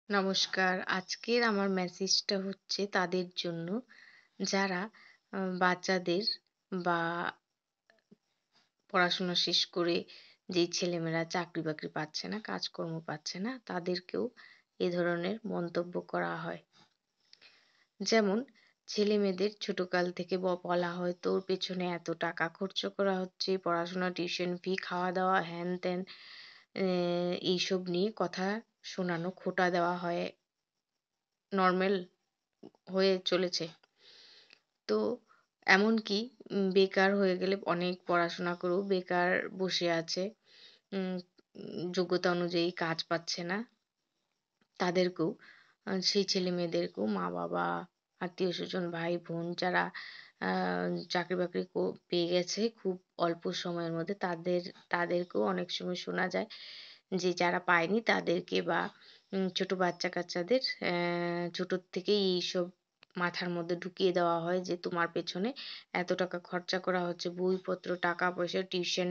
নমস্কার। আজকের আমার মেসেজটা হচ্ছে তাদের জন্য যারা বাচ্চাদের বা পড়াশোনা শেষ করে যেই ছেলেমেয়েরা চাকরি-বাকরি পাচ্ছে না, কাজকর্ম পাচ্ছে না, তাদেরকেও এ ধরনের মন্তব্য করা হয়। যেমন ছেলেমেয়েদের ছোটকাল থেকে বলা হয়, "তোর পেছনে এত টাকা খরচ করা হচ্ছে, পড়াশোনা, টিউশন ফি, খাওয়া-দাওয়া, হ্যান-ত্যান" এইসব নিয়ে কথা শোনানো, খোঁটা দেওয়া হয়। নরমাল হয়ে চলেছে। তো এমনকি বেকার হয়ে গেলে অনেক পড়াশোনা করেও বেকার বসে আছে। উম যোগ্যতা অনুযায়ী কাজ পাচ্ছে না। তাদেরকেও সেই ছেলেমেয়েদেরকেও মা-বাবা, আত্মীয়স্বজন, ভাই-বোন যারা আ চাকরি-বাকরি পেয়ে গেছে খুব অল্প সময়ের মধ্যে তাদেরকেও অনেক সময় শোনা যায় যে যারা পায়নি তাদেরকে বা ছোট বাচ্চা-কাচ্চাদের ছোটর থেকেই এইসব মাথার মধ্যে ঢুকিয়ে দেওয়া হয় যে তোমার পেছনে এত টাকা খরচা করা হচ্ছে, বইপত্র, টাকা-পয়সা, টিউশন,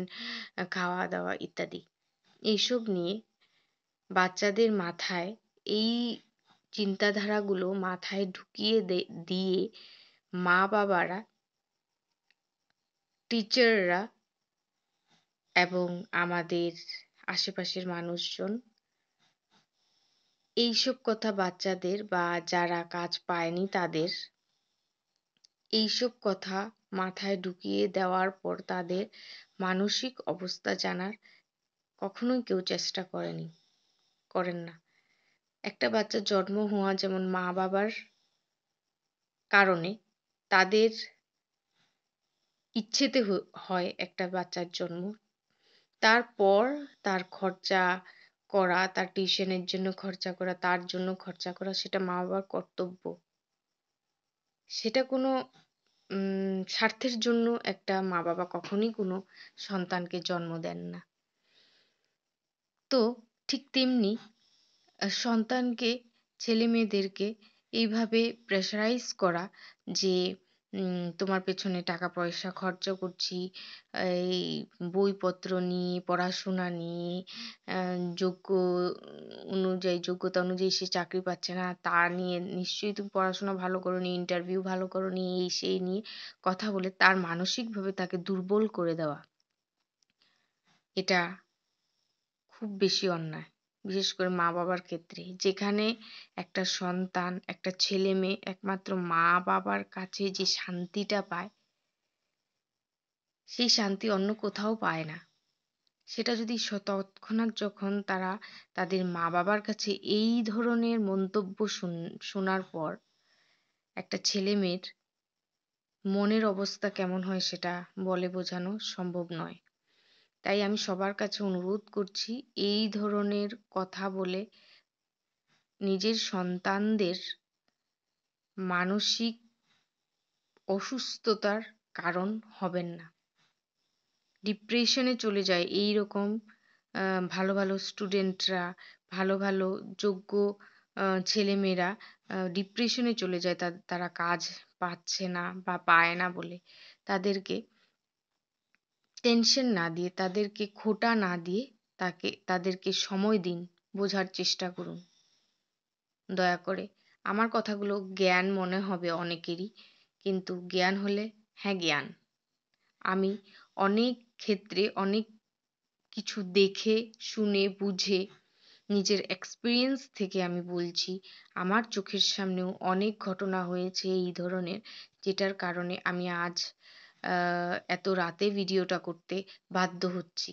খাওয়া-দাওয়া ইত্যাদি। এইসব নিয়ে বাচ্চাদের মাথায় এই চিন্তাধারাগুলো মাথায় ঢুকিয়ে দিয়ে মা-বাবারা, টিচাররা এবং আমাদের আশেপাশের মানুষজন এইসব কথা বাচ্চাদের বা যারা কাজ পায়নি তাদের এইসব কথা মাথায় ঢুকিয়ে দেওয়ার পর তাদের মানসিক অবস্থা জানার কখনোই কেউ চেষ্টা করেন না। একটা বাচ্চার জন্ম হওয়া যেমন মা-বাবার কারণে তাদের ইচ্ছেতে হয় একটা বাচ্চার জন্ম। তারপর তার খরচা করা, তার টিউশনের জন্য খরচা করা, তার জন্য খরচা করা সেটা মা-বাবার কর্তব্য। সেটা কোনো স্বার্থের জন্য একটা মা-বাবা কখনোই কোনো সন্তানকে জন্ম দেন না। তো ঠিক তেমনি সন্তানকে, ছেলে-মেয়েদেরকে এইভাবে প্রেশারাইজ করা যে তোমার পেছনে টাকা-পয়সা খরচা করছি, এই বইপত্র নিয়ে, পড়াশোনা নিয়ে, আ যোগ্য যোগ্যতা অনুযায়ী সে চাকরি পাচ্ছে না, তা নিয়ে নিশ্চয়ই তুমি পড়াশোনা ভালো করোনি, ইন্টারভিউ ভালো করোনি, এই সেই নিয়ে কথা বলে তার মানসিকভাবে তাকে দুর্বল করে দেওয়া। এটা খুব বেশি অন্যায়। বিশেষ করে মা-বাবার ক্ষেত্রে। যেখানে একটা সন্তান, একটা ছেলে-মেয়ে একমাত্র মা-বাবার কাছে যে শান্তিটা পায়, সেই শান্তি অন্য কোথাও পায় না। সেটা যদি তৎক্ষণাৎ যখন তারা তাদের মা-বাবার কাছে এই ধরনের মন্তব্য শোনার পর একটা ছেলে-মেয়ের মনের অবস্থা কেমন হয় সেটা বলে বোঝানো সম্ভব নয়। তাই আমি সবার কাছে অনুরোধ করছি এই ধরনের কথা বলে নিজের সন্তানদের মানসিক অসুস্থতার কারণ হবেন না। ডিপ্রেশনে চলে যায় এইরকম আ ভালো, ভালো স্টুডেন্টরা, ভালো, ভালো যোগ্য ছেলেমেয়েরা ডিপ্রেশনে চলে যায় তারা কাজ পাচ্ছে না বা পায় না বলে। তাদেরকে টেনশন না দিয়ে, তাদেরকে খোঁটা না দিয়ে তাদেরকে সময় দিন, বোঝার চেষ্টা করুন। দয়া করে। আমার কথাগুলো জ্ঞান মনে হবে অনেকেরই। কিন্তু জ্ঞান হলে হ্যাঁ, জ্ঞান। আমি অনেক ক্ষেত্রে অনেক কিছু দেখে, শুনে, বুঝে নিজের এক্সপেরিয়েন্স থেকে আমি বলছি। আমার চোখের সামনেও অনেক ঘটনা হয়েছে এই ধরনের, যেটার কারণে আমি আজ আ এত রাতে ভিডিওটা করতে বাধ্য হচ্ছি।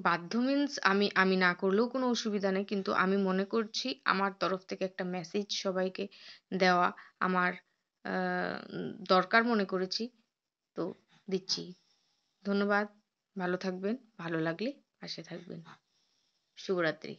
বাধ্য মিনস আমি না করলেও কোনো অসুবিধা নেই। কিন্তু আমি মনে করছি আমার তরফ থেকে একটা মেসেজ সবাইকে দেওয়া আমার আ দরকার মনে করেছি। তো দিচ্ছি। ধন্যবাদ। ভালো থাকবেন। ভালো লাগলে পাশে থাকবেন। শুভরাত্রি।